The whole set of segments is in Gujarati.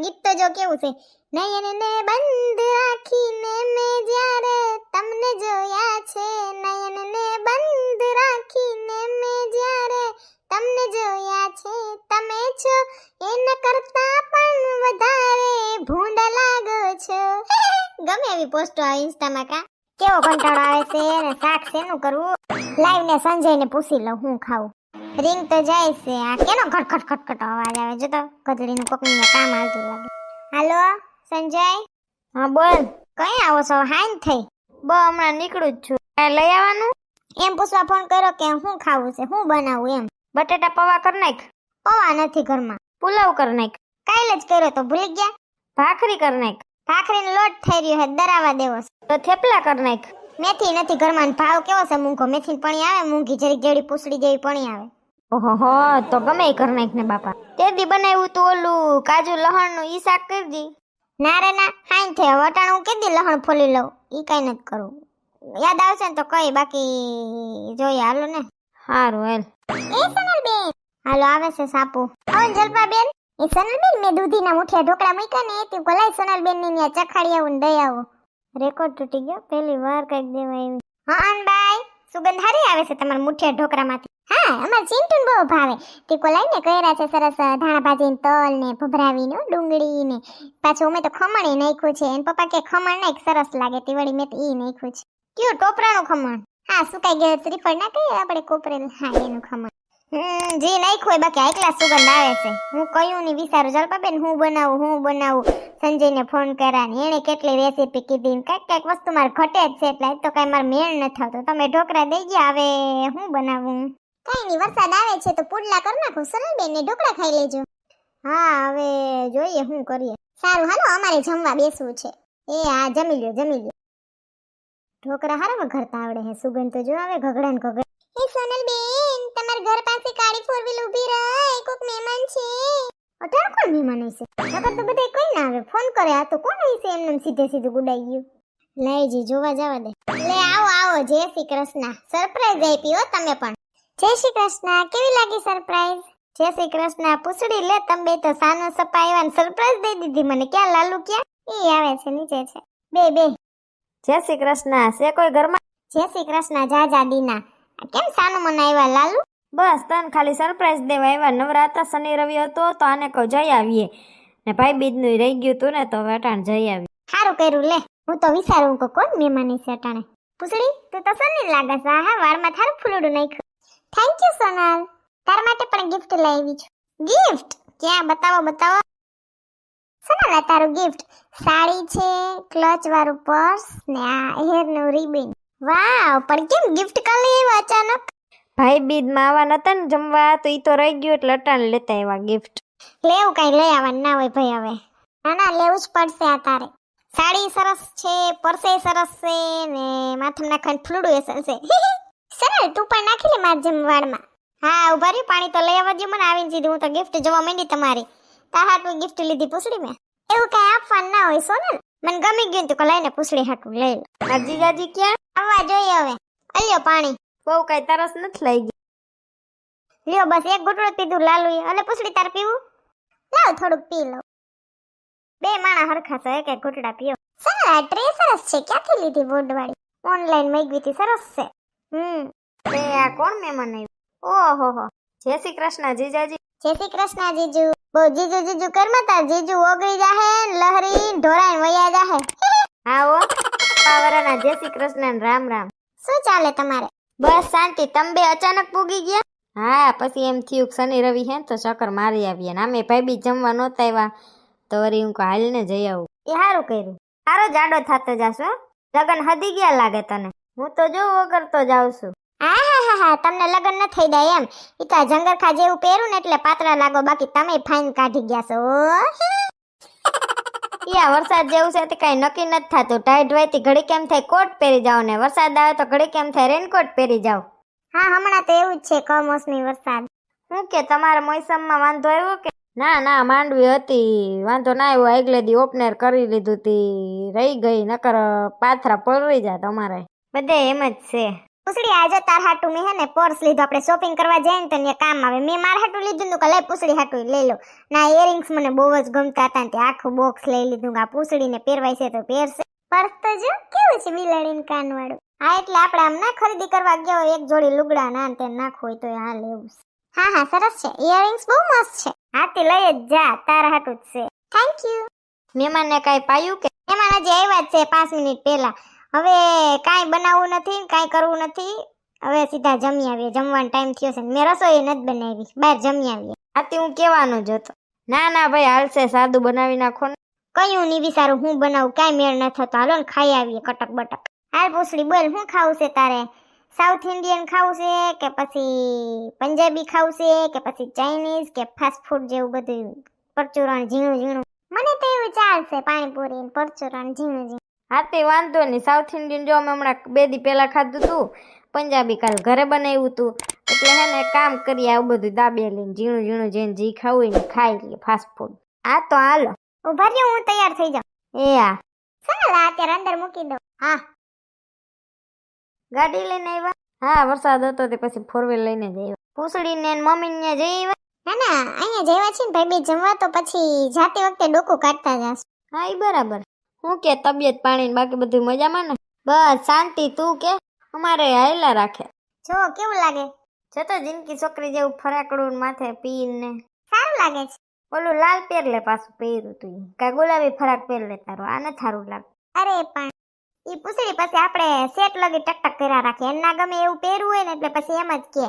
ગીત તો જો કેવું છે, નયનને બંધ રાખીને મેં જ્યારે તમને જોયા છે, નયનને બંધ રાખીને મેં જ્યારે તમને જોયા છે, તમે છો એના કરતા પણ વધારે ભૂંડા લાગો છો. ગમે એવી પોસ્ટો આવે ઇન્સ્ટામાં કા કેવો કંટાળો આવે છે ને શાક શેનું કરવું. લાઈવ ને સંજયને પૂછી લઉં હું ખાવું. રિંગ તો જાય છે. આ કેનો ખટખટ ખટખટ અવાજ આવે જો તો ગધડીનું કોકનું કામ આવતું લાગે. હાલો સંજય. હા બોલ. કઈ આવો છો? હાઈન થઈ. હમણાં નીકળું જ છું. કાંઈ લઈ આવવાનું? એમ પૂછવા ફોન કર્યો કે શું ખાવું છે, શું બનાવું એમ. બટેટા પૌવા કર નાખ. પૌવા નથી ઘરમાં. પુલાવ કર નાખ. કાલે જ કર્યો તો ભૂલી ગયા. ભાખરી કર નાખ. ભાખરીનો લોટ થઈ રહ્યો હે, દરાવા દેવો તો થેપલા કર નાખ. મેથી નથી ઘરમાં. ભાવ કેવો છે મૂંગો? મેથી પણી આવે મૂંગી, જરીક જેડી પૂછડી જેવી પણી આવે. ઓહો તો ગમે એ કર નાખ ને બાપા. તે દી બનાવ્યું તું ઓલું કાજુ લહણ નું ઈ શાક કરી દી. ના રે ના, હાઈન થે વટાણ હું કેદી લહણ ફોલી લઉં, ઈ કઈ નથી કરવું. યાદ આવશે ને તો કઈ, બાકી જોઈએ હાલો ને. હારું હેલ. એ સોનલ બેન. હાલો આવે છે સાપુ. આવન જલપા બેન. એ સોનલ બેન મેં દૂધીના મુઠિયા ઢોકળા મૂક્યા ને એથી કોલાઈ સોનલ બેન ની ન્યા ચખાડી આવું ને દઈ આવો. રેકોર્ડ તૂટી ગયો, પહેલી વાર કઈક દેવા આવી. હા અનબાઈ, સુગંધ હારી આવે છે તમારા મુઠિયા ઢોકળામાંથી. હા અમાર ચિંટુન બહુ ભાવે. તે કોલાઈને કર્યા છે સરસ ધાણા ભાજી ને તલ ને ભભરાવીને ડુંગળી ને પાછું અમે તો ખમણ નાખ્યું છે. એન પપ્પા કે ખમણ નાખ સરસ લાગે, તે વળી મેં તો ઈ નાખ્યું છે. કયું ટોપરાનું ખમણ? હા સુકાઈ ગયો શ્રીફળ ના કહીએ આપણે કોપરેલ, હા એનું ખમણ. જે નાખ્યું હોય બાકી આટલા સુગંધ આવે છે. હું કયું ની વિચારું જલપાબેન હું બનાવું. સંજયને ફોન કર્યા ને એને કેટલી રેસીપી કીધી ને કઈક વસ્તુ મારે ઘટે જ છે એટલે તો કઈ મારે મેળ ન થતો. તમે ઢોકળા દઈ ગયા, હવે હું બનાવું? કઈ નહીં, વરસાદ આવે છે તો પુડલા કરી નાખો સોનલબેન ને ઢોકળા ખાઈ લેજો. હા હવે જોઈએ શું કરીએ. સારું હાલો અમારે જમવા બેસવું છે. એ હા જમી લ્યો. ઢોકળા હારા વઘારતા આવડે હે, સુગંધ તો જો આવે ઘગડા ને ઘગડા. એ સોનલબેન તમારા ઘર પાસે કાળી ફોર વ્હીલ ઊભી રહે, કોક મહેમાન છે. અટાણ કોણ મહેમાન હશે? નકર તો બધાય કોઈ ના આવે. ફોન કરે આ તો કોણ હશે એમને સીધે ગુડાઈ ગયું. લાઈજી જોવા જવા દે. લે આવો જય શ્રી કૃષ્ણ. સરપ્રાઈઝ આપી હો તમે પણ. જય શ્રી કૃષ્ણ. કેવી લાગી સરપ્રાઈઝ? જય શ્રી કૃષ્ણ પૂછડી લે તમે બે તો સાનો સપા આવ્યા ને સરપ્રાઈઝ દઈ દીધી મને. ક્યાં લાલુ ક્યાં? ઈ આવે છે નીચે છે. બે જય શ્રી કૃષ્ણ. છે કોઈ ઘરમાં? જય શ્રી કૃષ્ણ જાજા દીના. કેમ સાનું મને આવ્યા લાલુ? બસ તને ખાલી સરપ્રાઈઝ દેવા આવ્યા. નવરાત્ર શનિ રવિ હતો તો આને કહું જઈ આવીએ ને ભાઈ બીજ નું રહી ગયું તું ને તો અટાણ જઈ આવી. સારું કર્યું લે. હું તો વિચારું કે કોણ મહેમાન છે અટાણે. પૂછડી તું તો સની લાગે છે. હા વારમાં થારું ફૂલડું નાખ્યું. Thank you Sonal. તાર માટે પણ ગિફ્ટ લઈ આવી છું. ગિફ્ટ? ક્યાં બતાવો. સોનલ આ તારું ગિફ્ટ. સાડી છે, ક્લચ વાળું પર્સ ને આ હેર નું રિબન. વાવ, પણ કેમ ગિફ્ટ કાલે આવ્યા અચાનક? ભાઈ બીજ માં આવવા નતા ને જમવા તો ઈ તો રહી ગયું એટલે અટાણ લેતા આવ્યા ગિફ્ટ. લેવું કઈ લઈ આવવાનું ના હોય ભાઈ હવે. ના લેવું જ પડશે આ તારે. સાડી સરસ છે, પર્સે સરસ છે ને માથે નાખવાનું ફૂલડું અસર છે. સરળ તું પણ નાખી લે માર જેમ વાળમાં. હા ઉભા રહ્યું, પાણી તો લઈ આવવા દો મને. આવીને સીધું હું તો ગિફ્ટ જોવા માંડી તમારી. તારા હાટું ગિફ્ટ લીધી પૂછડી મેં. એવું કઈ આપવાનું ના હોય સોનલ. મને ગમી ગયું તો લઈને પૂછડી હાટું લઈ લો. આ જીજાજી ક્યાં? આવવા જોઈએ હવે. અલ્યો પાણી. બહુ કઈ તરસ નથી લઈ ગઈ. લ્યો બસ એક ઘૂંટડું પીધું લાલુએ. અને પૂછડી તાર પીવું? લાવ થોડુંક પી લો. બે માણા હરખા છે, એક ઘૂંટડા પીઓ. સરસ ટ્રે સરસ છે. ક્યાંથી લીધી બોર્ડવાળી? ઓનલાઈન મંગાવી હતી, સરસ છે. એ આ કોણ મહેમાન આવ્યું? ઓહો જય શ્રી કૃષ્ણ જીજાજી. જય શ્રી કૃષ્ણ જીજુ. બહુ જીજુ કરમાં તાર જીજુ ઓગળી જાહે લહરી ઢોરાઈ વયા જાહે. આવો પાવરાના જય શ્રી કૃષ્ણ રામ. શું ચાલે તમારે? બસ શાંતિ. તમે બે અચાનક પૂગી ગયા? હા પછી એમ થયું શનિ રવિ હે તો ચક્કર મારી આવીએ ને આમે ભાઈ બી જમવા નહોતા આવ્યા તો વળી હું હાલ ને જઈ આવું. એ સારું કર્યું. સારો જાડો થતો જાશો. લગન હદી ગયા લાગે તને. હું તો જો વગર તો જાઉં છું. હા તમને લગન ન થઈ જાય એમ. ઈ તો જંગરખા જેવું પહેરું ને એટલે પાતળા લાગો, બાકી તમે ફાઈન કાઢી ગયા છો. યા વરસાદ જેવું છે તે કઈ નક્કી નથી થતું. ટાઈટ વાયથી ઘડી કેમ થાય કોટ પહેરી જાવ ને વરસાદ આવે તો ઘડી કેમ થાય રેનકોટ પહેરી જાવ. હા હમણાં તો એવું જ છે કમોસમી વરસાદ. હું કે તમારા મોસમમાં વાંધો આવ્યો કે? ના માંડવી હતી, વાંધો ના આવ્યો. આગલે દી ઓપનર કરી લીધું તી રહી ગઈ, નકર પાથરા પલળી જાય તમારે. બધે એમ જ છે. પૂછડી આજે તાર હાટુ મેં હે ને પર્સ લીધું, આપણે શોપિંગ કરવા જઈએ ને તો ત્યાં કામ આવે. મેં મારા હાટુ લીધું ને કે લઈ પૂછડી હાટુ લઈ લો. ના ઇયરિંગ્સ મને બહુ જ ગમતા હતા ને તે આખું બોક્સ લઈ લીધું કે આ પૂછડીને પહેરવાય છે તો પહેરશે. પર્સ તો જો કેવું છે બિલાડીને કાન વાળું. હા એટલે આપણે આમ ના ખરીદી કરવા ગયા હોય એક જોડી લુગડા ના તે નાખવું હોય તો આ લેવું છે. હા હા સરસ છે, ઇયરિંગ્સ બહુ મસ્ત છે. હા તે લઈ જ જા, તારા હાટુ જ છે. Thank you. મહેમાનને કાંઈ પાયું કે? મહેમાન હજી આવ્યા જ છે 5 મિનિટ પહેલા. હવે કાંઈ બનાવવું નથી, કાંઈ કરવું નથી. હવે સીધા જમી આવીએ, જમવાનો ટાઈમ થયો છે. મેં રસોઈ નથી બનાવી, બહાર જમી આવીએ. આથી હું કહેવાનો જ હતો. ના ભાઈ હાલશે, સાદું બનાવી નાખો ને. કયું નહીં વિચારું હું બનાવું, કાંઈ મેળ ન થતો. હાલો ને ખાઈ આવીએ કટક બટક. હાલ પૂછડી બોલ, શું ખાવું છે તારે? સાઉથ ઇન્ડિયન ખાવું છે કે પછી પંજાબી ખાવું છે કે પછી ચાઇનીઝ કે ફાસ્ટ ફૂડ જેવું બધું પરચુરણ ઝીણું ઝીણું? મને તો એવું ચાલશે, પાણીપુરી ને પરચુરણ ઝીણું ઝીણું. હા તે વાંધો નહીં. સાઉથ ઇન્ડિયન જો અમે હમણાં 2 દી પહેલા ખાધું હતું. પંજાબી કાલ ઘરે બનાવ્યું હતું. એટલે હે ને કામ કરીએ, આવું બધું દાબેલી ઝીણું ઝીણું જેને જી ખાવું હોય ને ખાઈ લઈએ ફાસ્ટ ફૂડ. હા તો હાલો. ઉભા રહ્યો, હું તૈયાર થઈ જાઉં. એ હા ચાલ અત્યારે અંદર મૂકી દઉં. હા ગાડી લઈને આવ્યા? હા વરસાદ હતો તે પછી 4 વ્હીલ લઈને જ આવ્યા. પૂછડીને મમ્મીને જઈ આવ્યા? ના ના અહીંયા જેવા છે ને ભાઈ બે જમવા તો પછી જાતી વખતે ડોકું કાઢતા જાશ. હા એ બરાબર. હું કે તબિયત પાણી બાકી બધું મજામાં ને? બસ શાંતિ. તું કે? અમારે હાયલા રાખે. જો કેવું લાગે? જતો જિંદગી છોકરી જેવું ફરાકડું માથે પીને સારું લાગે છે. ઓલું લાલ પહેર લે, પાછું પહેર્યું તું કા ગુલાબી ફરાક પહેર લે તારો. આને સારું લાગે. અરે પણ ઈ પૂછડી પછી આપણે સેટ લગી ટકટક કર્યા રાખે. એના ગમે એવું પહેરવું હોય ને એટલે પછી એમ જ કે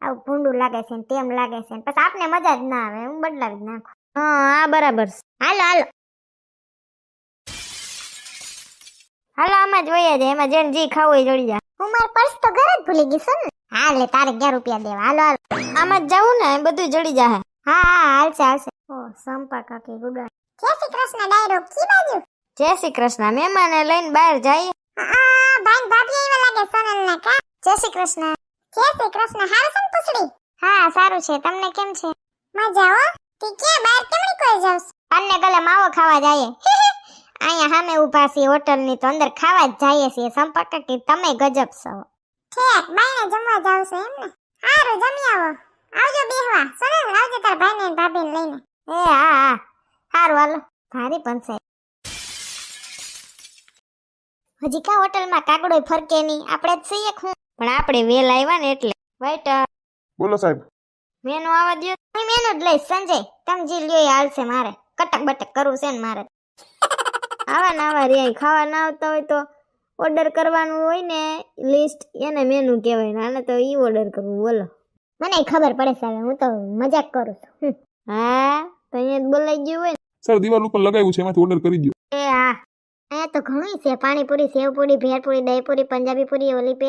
આવું ભૂંડું લાગે છે ને તેમ લાગે છે ને પછી આપને મજા જ ના આવે. હું બદલાવી જ નાખું. હા બરાબર. હાલો હાલો હાલો આમાં જ વયા જાય, એમાં જેને જી ખાવું હોય જડી જાય. હું મારું પર્સ તો ઘરે જ ભૂલી ગઈ છું ને. હા લે તારે 11 રૂપિયા દેવા. હાલો હાલો આમાં જ જવું ને, બધું જડી જાય. હા હા હાલશે હાલશે. ઓ સંપા કાકી ગુડા. જય શ્રી કૃષ્ણ ડાયરો કી બાજુ? જય શ્રી કૃષ્ણ. મહેમાને લઈને બહાર જઈએ. ભાઈ ભાભી એવા લાગે સોનલ ના કા? જય શ્રી કૃષ્ણ. જય શ્રી કૃષ્ણ. હારું છે ને પૂછડી? હા સારું છે. તમને કેમ છે? મજા હો. તી કે બહાર કેમણી કોઈ જાવસ? તને ગલે માવો ખાવા જાયે. અહીંયા સામે ઊભા છે હોટલ ની તો અંદર ખાવા જ જાયે છે. સંપર્ક કે તમે ગજબ છો. ઠેક બાઈને જમવા જાવ છો એમ ને? હારું જમી આવો. આવજો બેહવા. સોનલ આવજો તાર ભાઈને ને ભાભીને લઈને. એ હા હા હારું હાલો. ભારી પણ છે. હજી કા હોટલમાં કાગડોય ફરકે નહીં. આપણે જ છીએ હું. પણ આપણે વેલ આવ્યા ને એટલે. વાઈટર બોલો સાહેબ. મેનુ આવા દો. હું મેનુ જ લઈશ સંજય. તમે જે લ્યો એ હાલશે મારે. કટક બટક કરવું છે ને મારે. આવા ને આવા રે ખાવા ના આવતા હોય તો ઓર્ડર કરવાનું હોય ને લિસ્ટ, એને મેનુ કહેવાય ને. આને તો ઈ ઓર્ડર કરવું. બોલો. મને ખબર પડે છે હવે. હું તો મજાક કરું છું. હા તો અહીંયા બોલાઈ ગયું હોય ને. સર દિવાલ ઉપર લગાવ્યું છે, એમાંથી ઓર્ડર કરી દો. એ હા અહીંયા તો ઘણું છે. પાણીપુરી, સેવપુરી, ભેળપુરી, દહીંપુરી, પંજાબી પૂરી, ઓલી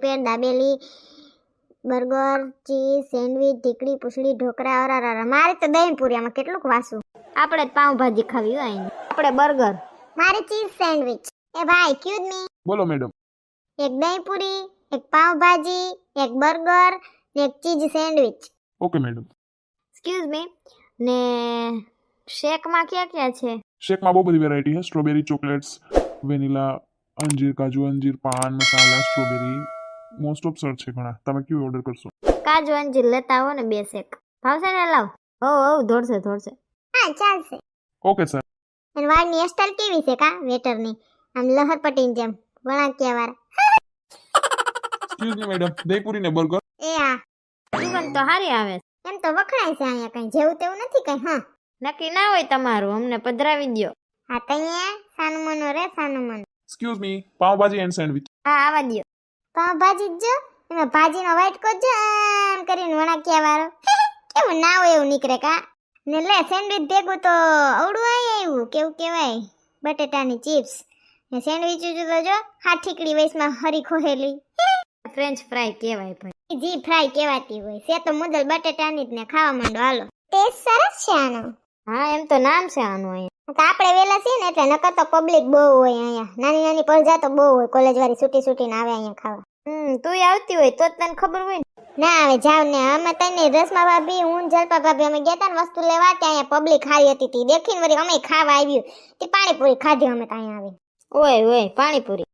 પેર, દાબેલી, બર્ગર, ચીઝ, સેન્ડવીચ, ઢીકડી, પૂછડી, ઢોકળા. અરારા મારે તો દહીંપુરી. આમાં કેટલુંક વાસું. આપણે જ પાઉંભાજી ખાવી હોય અહીં. આપણે બર્ગર. મારે ચીઝ સેન્ડવીચ. એ ભાઈ ક્યુઝ મી. બોલો મેડમ. એક દહીંપુરી, એક પાવભાજી, એક બર્ગર ને એક cheese sandwich. Okay madam. Excuse me. ને શેકમાં ક્યાં છે? શેકમાં બહુ બધી વેરાયટી છે. સ્ટ્રોબેરી ચોકલેટ્સ, વેનીલા, અંજીર, કાજુ અંજીર, paan masala, strawberry, most of sir છે ઘણા. તમે કયું ઓર્ડર કરશો? કાજુ અંજીર લેતા આવો ને 2 શેક. ભાવશે ને? લાવ. હો ધોડશે. હા ચાલશે. Okay sir. અને વાળની હેરસ્ટાઈલ કેવી છે કા વેટરની? આમ લહરપટીની જેમ વણાક્યા વાળા. એક્સક્યુઝ મી મેડમ, દહીંપુરી ને બર્ગર. એ હા જીવન તો હારી આવે. એમ તો વખણાય છે અહીંયા. કઈ જેવું તેવું નથી કઈ. હા નક્કી ના હોય તમારું, અમને પધરાવી દ્યો. હા તો અહીંયા સાનું મનો રે સાનું મનો. Excuse me, pav bhaji and sandwich. હા આવા દ્યો. પાવભાજી જ જો. એમાં ભાજીનો વાઇટકો જ આમ કરીને વણાક્યા વાળો. કેવું ના હોય એવું નીકળે કા. ને લે સેન્ડવિચ ભેગું તો અવડું આવ્યું. કેવું કહેવાય? બટેટાની ચિપ્સ ને સેન્ડવિચ તો જો હા ઠીકડી વૈસમાં હરી ખોહેલી. ફ્રેન્ચ ફ્રાય કહેવાય ભાઈ. જી ફ્રાય કહેવાતી હોય છે તો મુદલ બટેટાની જ ને ખાવા માંડો હાલો. ટેસ્ટ સરસ છે આનો. હા એમ તો નામ છે આનું અહીંયા. તો આપણે વેલા છીએ ને એટલે નકર તો પબ્લિક બહુ હોય અહીંયા. નાની પ્રજા તો બહુ હોય. કોલેજ વાળી છૂટીને આવે અહીંયા ખાવા. તું આવતી હોય તો તને ખબર હોય ને. ના આવે જાવ ને. અમે તને રસમા ભાભી, હું જલપા ભાભી અમે ગયા તા ને વસ્તુ લેવા. ત્યાં પબ્લિક ખાઈ હતી. તી દેખીને વળી અમે ખાવા આવ્યું. તે પાણીપુરી ખાધી અમે ત્યાં આવી. ઓય પાણીપુરી.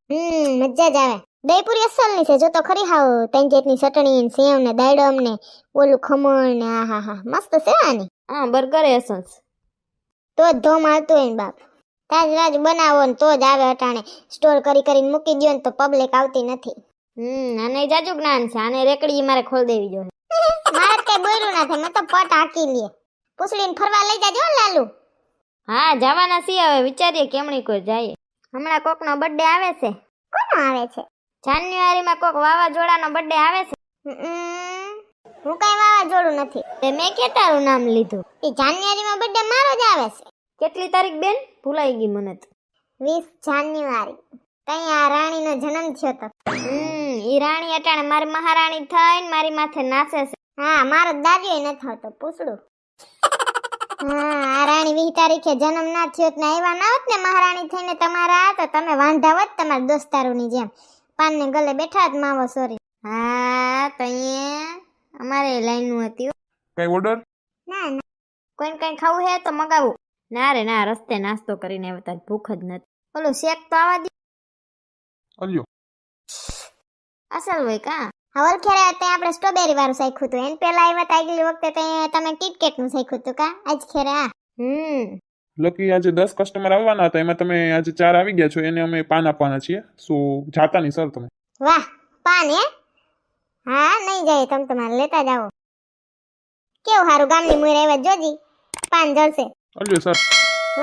મજા જ આવે. દહીપુરી અસલની છે જો તો ખરી હાવ ત્રણ જાતની ચટણી ને સેવ ને દાડમ ને ઓલું ખમણ ને આહા હા મસ્ત છે આની. હા બર્ગર એસન્સ. તો જ ધોમ આવતો હોય ને બાપ. તાજ રાજ બનાવો ને તો જ આવે અટાણે. સ્ટોર કરીને મૂકી દ્યો ને તો પબ્લિક આવતી નથી. આને જાજુ જ્ઞાન છે. આને રેકડી મારે ખોલ દેવી જોઈએ. મારે કઈ બોલ્યું ના થાય મેં તો પટ હાકી લે. પૂછડીને ફરવા લઈ જાજો હો લાલુ. હા જવાના છીએ હવે વિચારીએ કેમણી કોઈ જાય. હમણાં કોકનો બર્થડે આવે છે. કોનો આવે છે? જાન્યુઆરીમાં કોક વાવાઝોડાનો બર્થડે આવે છે. હું કઈ વાવાઝોડું નથી. તે મેં કે તારું નામ લીધું. એ જાન્યુઆરીમાં બર્થડે મારો જ આવે છે. કેટલી તારીખ બેન? ભૂલાઈ ગઈ મને તો. 20 જાન્યુઆરી. કઈ આ રાણીનો જન્મ થયો તો. ઈ રાણી અટાણે મારી મહારાણી થઈને મારી માથે નાચે છે. હા મારો દાદીઓ ન થતો પૂછડું. હા આ રાણી 20 તારીખે જન્મ ના થયો ને આવ્યા ના હોત ને મહારાણી થઈને તમારા તો તમે વાંધા હોત તમારા દોસ્તારોની જેમ પાનને ગલે બેઠા જ માવો સોરી. હા તો અહીંયા અમારે લાઈનનું હતી. કઈ ઓર્ડર? ના ના કોઈને કઈ ખાવું હે તો મગાવું. ના રે ના રસ્તે નાસ્તો કરીને આવતા ભૂખ જ નથી. ઓલું શેક તો આવા દે. અલ્યો અસલ હોય કા. હવલ ખેરે ત્યાં આપણે સ્ટ્રોબેરી વાળું શીખ્યું હતું. એન પહેલા આવ્યા તા આગલી વખતે તમે કિટકેટ નું શીખ્યું હતું કા આજ ખેરે આ. લકી આજે 10 કસ્ટમર આવવાના હતા એમાં તમે આજે 4 આવી ગયા છો એને અમે પાન આપવાના છીએ. સો જાતા નહીં સર તમે. વાહ પાન હે? હા નહીં જાય તમે તમારે લેતા જાઓ. કેવું હારું ગામની મુઈ આવ્યા જોજી પાન જળશે. અલ્યો સર.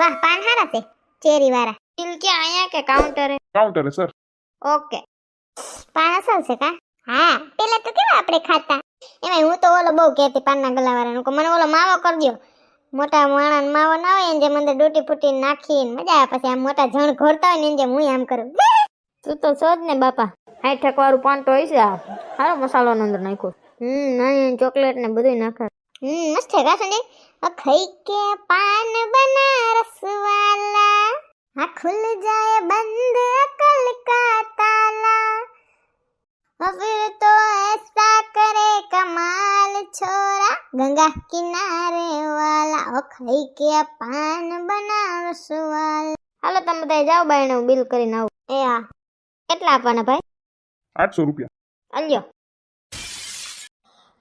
વાહ પાન હારા છે ચેરી વાળા. બિલ કે અહીંયા કે કાઉન્ટરે? કાઉન્ટરે સર. ઓકે. પાન અસલ છે કા? હા પેલા તો કેવા આપણે ખાતા. એમાં હું તો ઓલો બહુ કહેતી પાનના ગલાવાળાનું મને ઓલો માવો કરજો. મોટા માણસ માવો ના હોય ને જેમ અંદર ડૂટી ફૂટી નાખીને મજા આવે પછી આમ મોટા જણ ઘોરતા હોય ને જેમ હું આમ કરું. તું તો છો જ ને બાપા. 60 વાળું પાન તો હોય છે આ. હારો મસાલો અંદર નાખ્યો. નાની ચોકલેટ ને બધું નાખે. મસ્ત છે કા સંજય. ખાઈ કે પાન બનારસ વાલા હા ખુલ જાય બંધ અકલ કા તાલા फिर तो ऐसा करे कमाल छोरा गंगा किनारे वाला ओ खाई के पान बनारस वाला. હાલો તમે બધા જાઓ બાયણે હું બિલ કરીને આવું. એ હા કેટલા આપવાના ભાઈ? 800 રૂપિયા. અલ્યો.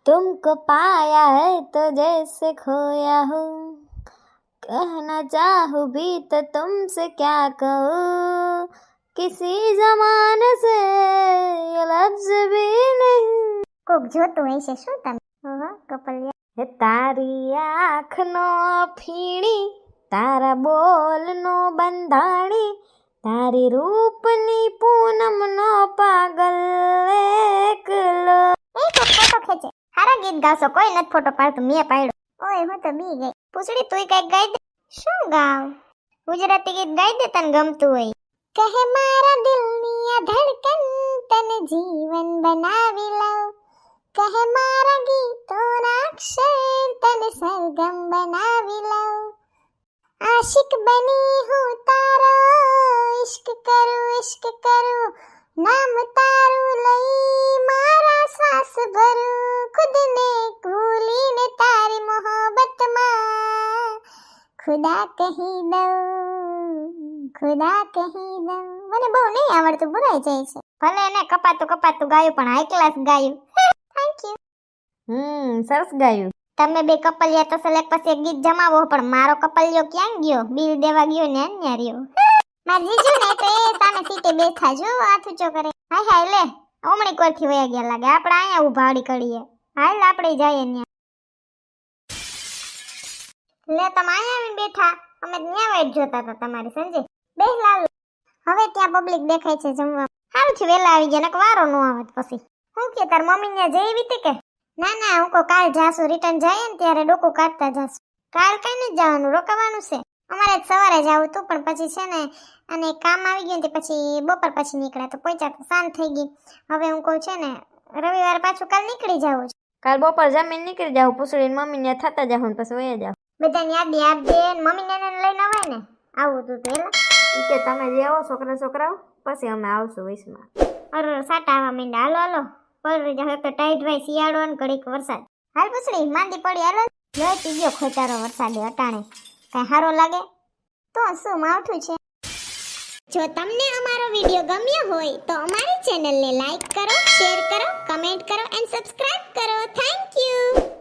तुमको पाया है तो जैसे खोया हूँ कहना चाहूँ भी तो तुमसे क्या कहूँ किसी ज़माने से ये लफ्ज़ भी नहीं. કોક જોતું હોય છે શું તમે? ઓહો કપલિયા. હે તારી આંખનો ફીણી તારા બોલનો બંધાણી તારી રૂપની પૂનમનો પાગલ એકલો. એ તો ફોટો ખેંચે. હારા ગીત ગાવશો કોઈ નથી ફોટો પાડતો મેં પાડ્યો. ઓય હું તો બી ગઈ. પૂછડી તુંય કઈક ગાઈ દે. શું ગાવ? ગુજરાતી ગીત ગાઈ દે તને ગમતું હોય. કહે મારા દિલની આ ધડકન તને જીવન બનાવી લઉં કહે મારા ગીતોના અક્ષર તને સરગમ બનાવી લઉં આશિક બની હું તારો ઇશ્ક કરું નામ તારું લઈ મારા શ્વાસ ભરું ખુદને ભૂલીને તારી મોહબ્બતમાં ખુદા કહી દઉં મને બહુ નહીં આવડતું ભૂલાઈ જાય છે. ભલે એને કપાતું ગાયું પણ હાઈ ક્લાસ ગાયું. Thank you. સરસ ગાયું. તમે બે કપલિયા તો સેલેક્ટ પછી એક ગીત જમાવો પણ મારો કપલિયો ક્યાં ગયો? બિલ દેવા ગયો ને અન્યા રહ્યો. માર જીજુ ને તો એ સામે સીટે બેઠા જો આથુચો કરે. હાય લે ઓમણી કોરથી વયા ગયા લાગે. આપણે અહીંયા ઊભા આડી કરીએ. હાલ આપણે જઈએ ન્યા. લે તમે અહીંયા આવીને બેઠા અમે ન્યા વાઈટ જોતા હતા તમારી સંજય. બેસ લાલુ. હવે ત્યાં પબ્લિક દેખાય છે જમવા. સારું છે વેલા આવી ગયા નક વારો નો આવત પછી. હું કે તાર મમ્મી ને જઈ વીતી કે? ના હું કો કાલ જાસુ રિટર્ન જાય ને ત્યારે ડોકું કાઢતા જાસુ. કાલ કઈ નથી જવાનું રોકાવાનું છે. અમારે સવારે જવું તું પણ પછી છે ને અને કામ આવી ગયું ને પછી બપોર પછી નીકળ્યા તો પહોંચ્યા તો સાંજ થઈ ગઈ. હવે હું કહું છે ને રવિવાર પાછું કાલ નીકળી જવું છે. કાલ બપોર જમીન નીકળી જાવ પૂછડીને મમ્મીને થતા જાવ ને પછી વયા જાવ. બધાની યાદી આપજે મમ્મી ને લઈને આવે ને આવું તું પેલા ઈ કે તમે જે આવો છોકરાઓ પછી અમે આવશું વૈશમાં. અરે સાટા આવા માંડ્યા. હાલો પલરી જાવ તો ટાઈટ ભાઈ શિયાળો ને ઘડીક વરસાદ. હાલ પૂછડી માંદી પડી હાલો લોહી ગયો ખોચારો વરસાદે અટાણે કઈ સારો લાગે તો શું માવઠું છે. જો તમને અમારો વિડીયો ગમ્યો હોય તો અમારી ચેનલને લાઈક કરો, શેર કરો, કમેન્ટ કરો એન્ડ સબસ્ક્રાઇબ કરો. Thank you.